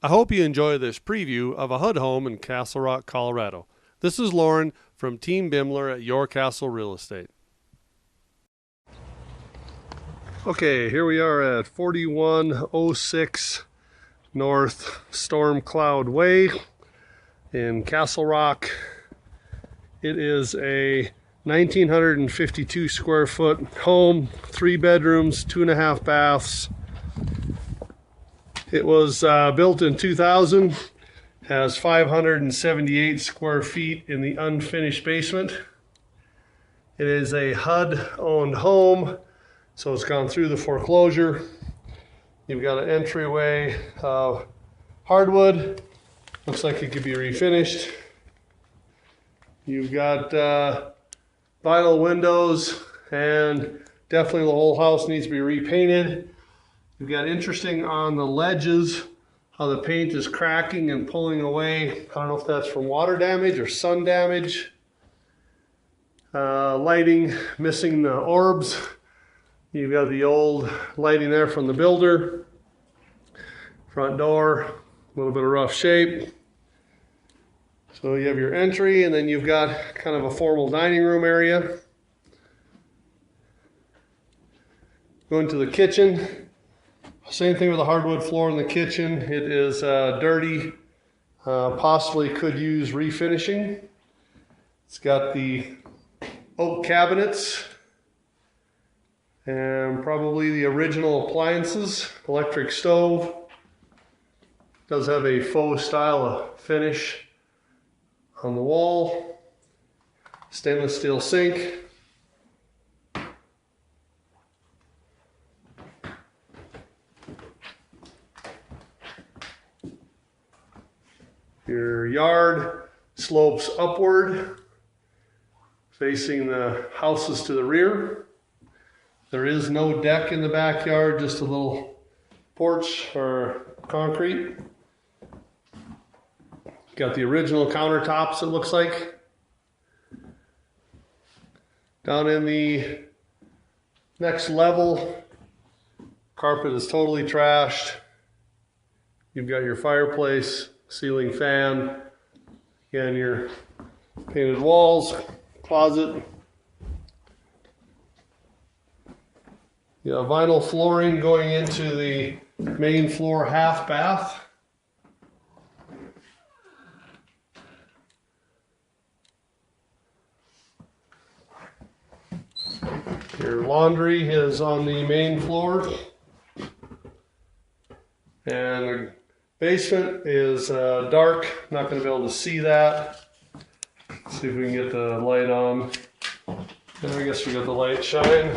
I hope you enjoy this preview of a HUD home in Castle Rock, Colorado. This is Lauren from Teambimler at Your Castle Real Estate. Okay, here we are at 4106 North Storm Cloud Way in Castle Rock. It is a 1,952 square foot home, 3 bedrooms, 2.5 baths. It was built in 2000, has 578 square feet in the unfinished basement. It is a HUD owned home, so it's gone through the foreclosure. You've got an entryway of hardwood, looks like it could be refinished. You've got vinyl windows, and definitely the whole house needs to be repainted. You've got interesting on the ledges how the paint is cracking and pulling away. I don't know if that's from water damage or sun damage. Lighting, missing the orbs. You've got the old lighting there from the builder. Front door, a little bit of rough shape. So you have your entry, and then you've got kind of a formal dining room area. Going to the kitchen. Same thing with the hardwood floor in the kitchen. It is dirty, possibly could use refinishing. It's got the oak cabinets and probably the original appliances, electric stove. Does have a faux style of finish on the wall, stainless steel sink. Your yard slopes upward, facing the houses to the rear. There is no deck in the backyard, just a little porch or concrete. Got the original countertops, it looks like. Down in the next level, carpet is totally trashed. You've got your fireplace, ceiling fan, again your painted walls, closet. You have vinyl flooring going into the main floor half bath. Your laundry is on the main floor. And the basement is dark, not going to be able to see that. Let's see if we can get the light on. And I guess we got the light shine.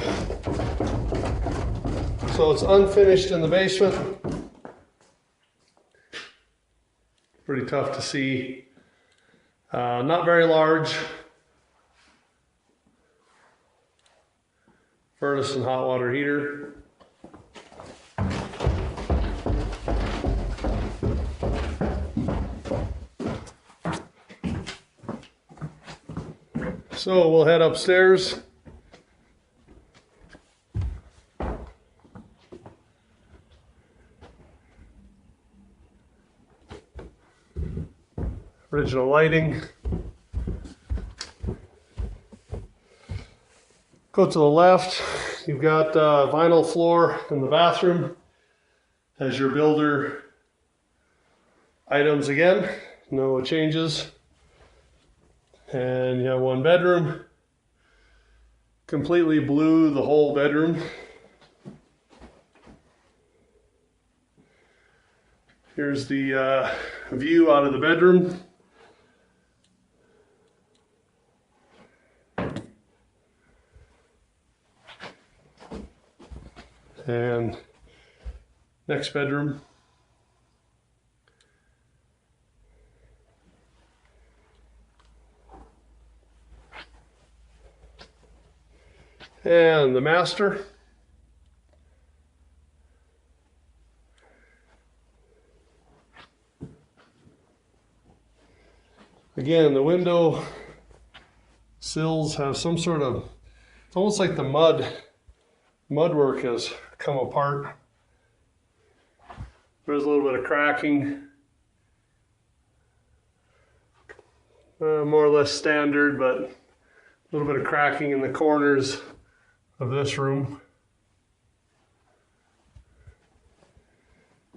So it's unfinished in the basement. Pretty tough to see. Not very large. Furnace and hot water heater. So we'll head upstairs. Original lighting. Go to the left, you've got vinyl floor in the bathroom as your builder items again, no changes. And you have 1 bedroom, completely blue the whole bedroom. Here's the view out of the bedroom. And next bedroom. And the master. Again, the window sills have some sort of, it's almost like the mudwork has come apart. There's a little bit of cracking. more or less standard, but a little bit of cracking in the corners of this room.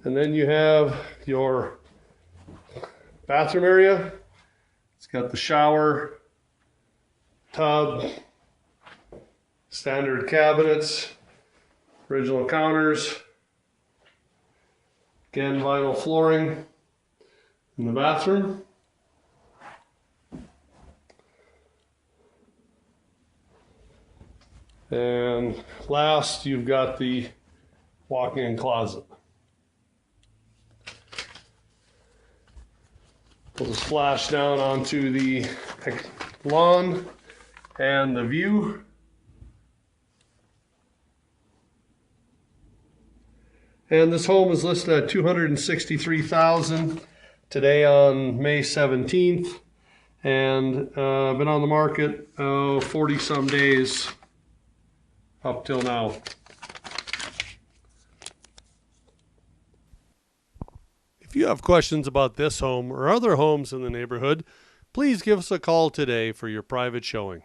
And then you have your bathroom area. It's got the shower, tub, standard cabinets, original counters, again vinyl flooring in the bathroom. And last, you've got the walk-in closet. We'll just flash down onto the lawn and the view. And this home is listed at $263,000 today on May 17th, and been on the market 40 some days up till now. If you have questions about this home or other homes in the neighborhood, please give us a call today for your private showing.